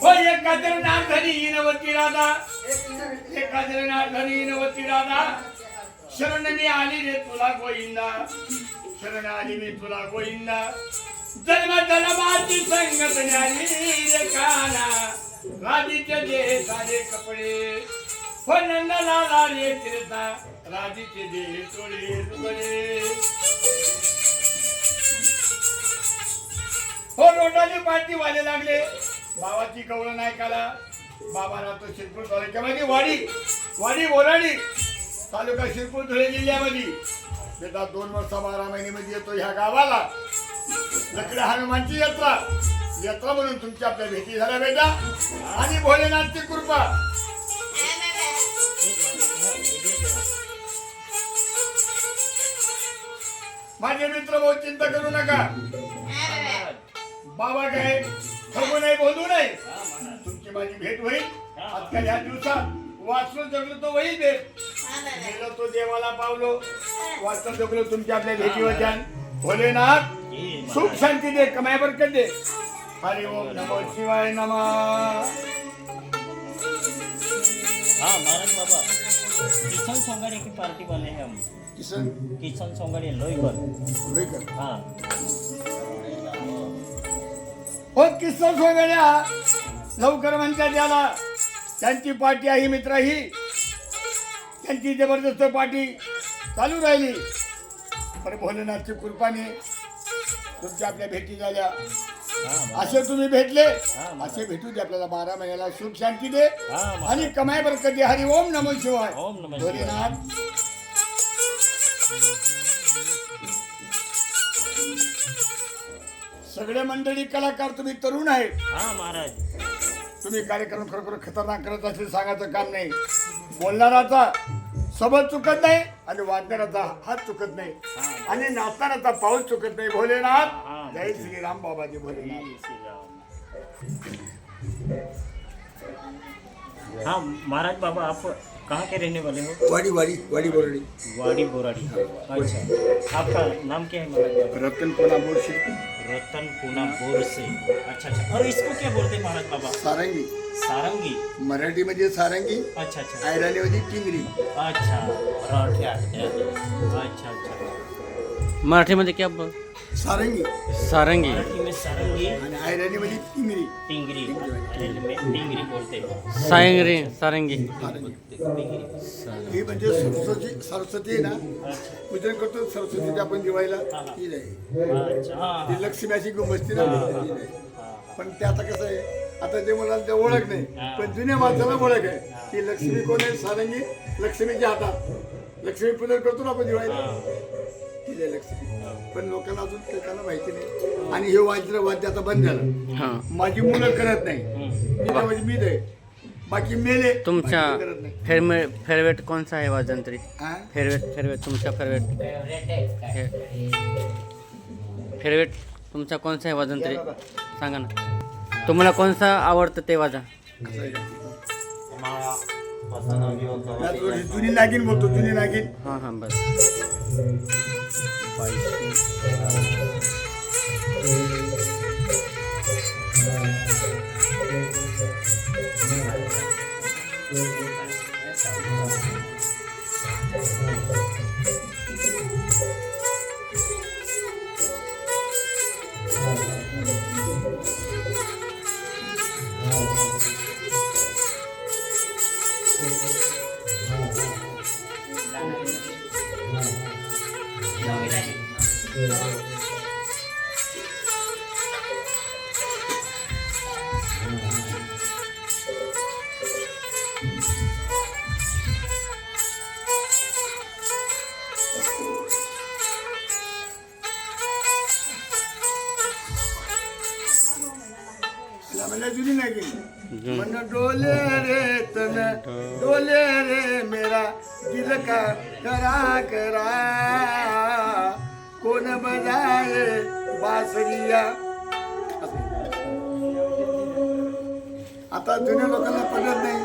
हो एकादर नाथनी इनवती राधा एकादर नाथनी इनवती राधा शरण मी आली रे तुला गोविंदा शरण आली मी तुला गोविंदा जन्म जन्माची संगत न्यारी रे काना राधीचे दे सारे कपडे हो नंदलाला रे फिरता राधीचे दे तोडे तुकडे हो रोडाने पाठी वाले लागले बाबाची कवळं नाही काला बाबा राहतो शिरपूर तालुक्यामध्ये वाडी बोराडी तालुका शिरपूर धुळे जिल्ह्यामध्ये बेटा 2 वर्ष 12 महिन्यामध्ये येतो ह्या गावाला लकडे हनुमानची यात्रा म्हणून तुमच्या आपल्या भेटी झाल्या बेटा आणि भोलेनाथची कृपा माझे मित्र भाऊ चिंता करू नका बाबा काय ठगू नाही बोलू नाही तुमची माझी भेट होईल आजकाल ह्या दिवसात वाचलो जगलो तो होईल भेट गेलो तो देवाला पावलो वाचलो जगलो तुमच्या आपल्या भेटी होत्या भोलेनाथ सुख शांती दे कमाई बरकत दे हरि ओम नमो शिवाय नमः हाँ महाराज बाबा किशन सोंगाड़े की पार्टी वाले हैं हम किशन सोंगाड़े लोईकर हाँ हो किस्सा सोंगाड्या लवकर म्हणतात त्याला त्यांची पार्टी आहे मित्र ही त्यांची जबरदस्त पार्टी चालू राहिली पण भोलेनाथची कृपाने तुमच्या आपल्या भेटी झाल्या असे तुम्ही भेटले असे भेटू दे आपल्याला 12 महिन्याला सुख शांती दे आणि कमाई बरकत दे हरि ओम नमो शिवाय भोलेनाथ सगळे मंडळी कलाकार तुम्ही तरुण आहेत महाराज तुम्ही कार्यक्रम खरोखर खतरनाक करत असले सांगायचं काम नाही बोलणाराचा सोबत चुकत नाही आणि वाजणाराचा हात चुकत नाही आणि नाचणाराचा पाऊल चुकत नाही भोलेनाथ जय श्रीराम बाबाजी भोलेनाथ हाँ महाराज बाबा आप कहाँ के रहने वाले हो वाड़ी बोराड़ी वाड़ी बोराड़ी अच्छा आपका नाम क्या है महाराज बाबा रतन पुना बोर से रतन पुना बोर से अच्छा और इसको क्या बोलते हैं महाराज बाबा सारंगी सारंगी मराठी मध्ये सारंगी अच्छा आयराणी मध्ये टिंगरी अच्छा मराठी अच्छा मराठीमध्ये क्या बोल सारंगी सारंगी मराठी में सारंगी आणि आयराणी मध्ये टिंगरी टिंगरी टिंगरी बोलते हैं सारंगी ही म्हणजे सरस्वती आहे ना पूजन करतो सरस्वतीच्या आपण दिवाळीला ती नाही अच्छा ती लक्ष्मीची गुंबसती ना ती नाही पण ते आता कसं आहे आता ते मुलांना ते ओळख नाही पण जुन्या माणसाला ओळख आहे की लक्ष्मी कोण आहे सारंगी लक्ष्मीच्या हातात लक्ष्मी पूजन करतो ना आपण दिवाळीला ती आहे लक्ष्मी पण लोकांना अजून त्याला माहिती नाही आणि हे वाद्य आता बंद झालं माझी मुलं करत नाही मी दे बाकी मेले तुमचा फेवरेट कौन सा है वाजंत्री फेवरेट तुमचा फेवरेट तुमचा कौन सा है वाजंत्री सांगा ना तुम्हाला कौन सा आवडतं ते वाजा जुनी नागिन बोलतो जुनी नागिन हां बस जुनी नागिन मन डोले रे तन डोले रे मेरा दिल का करा कोण बजाए बासरिया आता जुन्या लोकांना पडत नाही